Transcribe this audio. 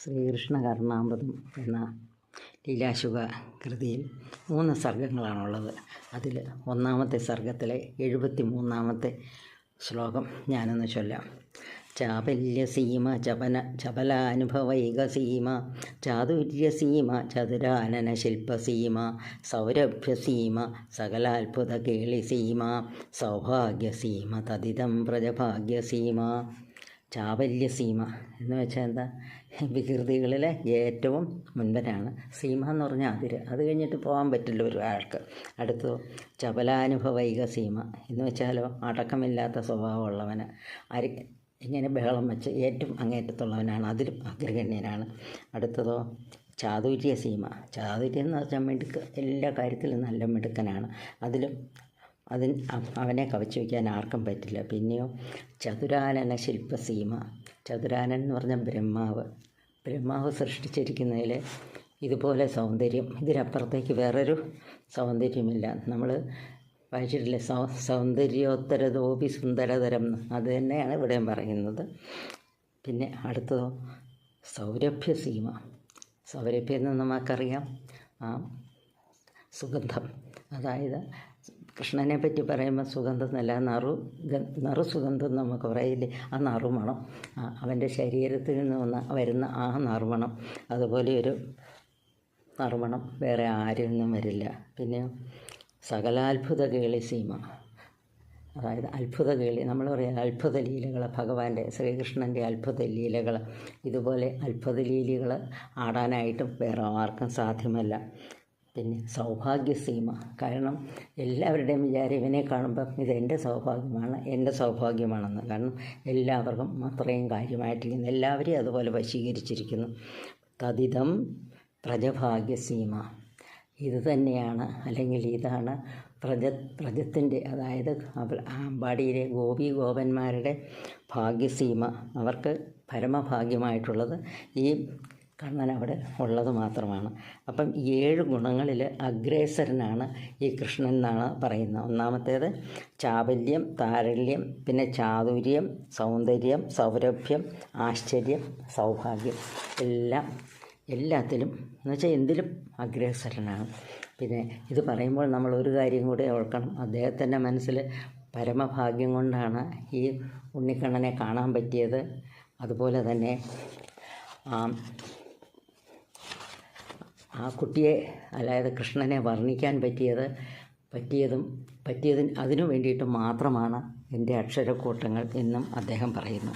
ശ്രീകൃഷ്ണ കർണാമൃതം എന്ന ലീലാശുക കൃതിയിൽ 3 സർഗ്ഗങ്ങളാണുള്ളത്. അതിൽ ഒന്നാമത്തെ സർഗ്ഗത്തിലെ 73-ാമത്തെ ശ്ലോകം ഞാനൊന്ന് ചൊല്ലാം. ചാപല്യസീമ ചപലാനുഭവൈകസീമ ചാതുര്യസീമ ചതുരാനന ശില്പസീമ സൗരഭ്യസീമ സകലാത്ഭുതകേളിസീമ സൗഭാഗ്യസീമ തദിതം പ്രജഭാഗ്യസീമ. ചാപല്യസീമ എന്ന് വെച്ചാൽ എന്താ? വികൃതികളിലെ ഏറ്റവും മുൻപനാണ്. സീമ എന്ന് പറഞ്ഞാൽ അതിര്, അത് കഴിഞ്ഞിട്ട് പോകാൻ പറ്റില്ല ഒരാൾക്ക്. അടുത്തതോ ചപലാനുഭവൈക സീമ എന്ന് വെച്ചാലോ അടക്കമില്ലാത്ത സ്വഭാവമുള്ളവന്, ഇങ്ങനെ ബഹളം വെച്ച് ഏറ്റവും അങ്ങേറ്റത്തുള്ളവനാണ്, അതിലും അഗ്രഗണ്യനാണ്. അടുത്തതോ ചാതുര്യ സീമ. ചാതുര്യം എന്ന് വെച്ചാൽ മിടുക്ക്, എല്ലാ കാര്യത്തിലും നല്ല മിടുക്കനാണ്, അവനെ കവച്ചു വയ്ക്കാൻ ആർക്കും പറ്റില്ല. പിന്നെയോ ചതുരാനന ശില്പസീമ. ചതുരാനൻ എന്ന് പറഞ്ഞാൽ ബ്രഹ്മാവ് സൃഷ്ടിച്ചിരിക്കുന്നതിൽ ഇതുപോലെ സൗന്ദര്യം, ഇതിനപ്പുറത്തേക്ക് വേറൊരു സൗന്ദര്യമില്ല. നമ്മൾ വായിച്ചിട്ടില്ലേ, സൗന്ദര്യോത്തരതോപി സുന്ദരതരം, അത് തന്നെയാണ് ഇവിടെയും പറയുന്നത്. പിന്നെ അടുത്തതോ സൗരഭ്യസീമ. സൗരഭ്യം എന്ന് നമുക്കറിയാം, സുഗന്ധം. അതായത് കൃഷ്ണനെ പറ്റി പറയുമ്പോൾ സുഗന്ധം എന്നല്ല, നറുസുഗന്ധം നമുക്ക് പറയില്ലേ, ആ നറുമണം, അവൻ്റെ ശരീരത്തിൽ നിന്ന് വരുന്ന ആ നറുമണം, അതുപോലെ ഒരു നറുമണം വേറെ ആരിൽ നിന്നും വരില്ല. പിന്നെ സകലാത്ഭുത കേളി സീമ. അതായത് അത്ഭുത കേളി, നമ്മൾ പറയാം അത്ഭുത ലീലകൾ, ഭഗവാന്റെ ശ്രീകൃഷ്ണൻ്റെ അത്ഭുത ലീലകൾ, ഇതുപോലെ അത്ഭുത ലീലകൾ ആടാനായിട്ടും വേറെ ആർക്കും സാധ്യമല്ല. പിന്നെ സൗഭാഗ്യസീമ. കാരണം എല്ലാവരുടെയും വിചാരം ഇവനെ കാണുമ്പം ഇതെൻ്റെ സൗഭാഗ്യമാണെന്ന്. കാരണം എല്ലാവർക്കും അത്രയും കാര്യമായിട്ടിരിക്കുന്നു, എല്ലാവരെയും അതുപോലെ വശീകരിച്ചിരിക്കുന്നു. തദിതം പ്രജഭാഗ്യസീമ. ഇത് തന്നെയാണ്, അല്ലെങ്കിൽ ഇതാണ് പ്രജത്തിൻ്റെ, അതായത് അമ്പാടിയിലെ ഗോപന്മാരുടെ ഭാഗ്യസീമ. അവർക്ക് പരമഭാഗ്യമായിട്ടുള്ളത് ഈ കണ്ണൻ അവിടെ ഉള്ളത് മാത്രമാണ്. അപ്പം 7 ഗുണങ്ങളിൽ അഗ്രേസരനാണ് ഈ കൃഷ്ണൻ എന്നാണ് പറയുന്നത്. ഒന്നാമത്തേത് ചാപല്യം, താരല്യം, പിന്നെ ചാതുര്യം, സൗന്ദര്യം, സൗരഭ്യം, ആശ്ചര്യം, സൗഭാഗ്യം, എല്ലാത്തിലും എന്ന് വെച്ചാൽ എന്തിലും അഗ്രേസരനാണ്. പിന്നെ ഇത് പറയുമ്പോൾ നമ്മൾ ഒരു കാര്യം കൂടെ ഓർക്കണം, അദ്ദേഹത്തിൻ്റെ മനസ്സിൽ പരമഭാഗ്യം കൊണ്ടാണ് ഈ ഉണ്ണിക്കണ്ണനെ കാണാൻ പറ്റിയത്. അതുപോലെ തന്നെ ആ കുട്ടിയെ, അതായത് കൃഷ്ണനെ വർണ്ണിക്കാൻ പറ്റിയതിന് അതിനു വേണ്ടിയിട്ട് മാത്രമാണ് എൻ്റെ അക്ഷരക്കൂട്ടങ്ങൾ എന്നും അദ്ദേഹം പറയുന്നു.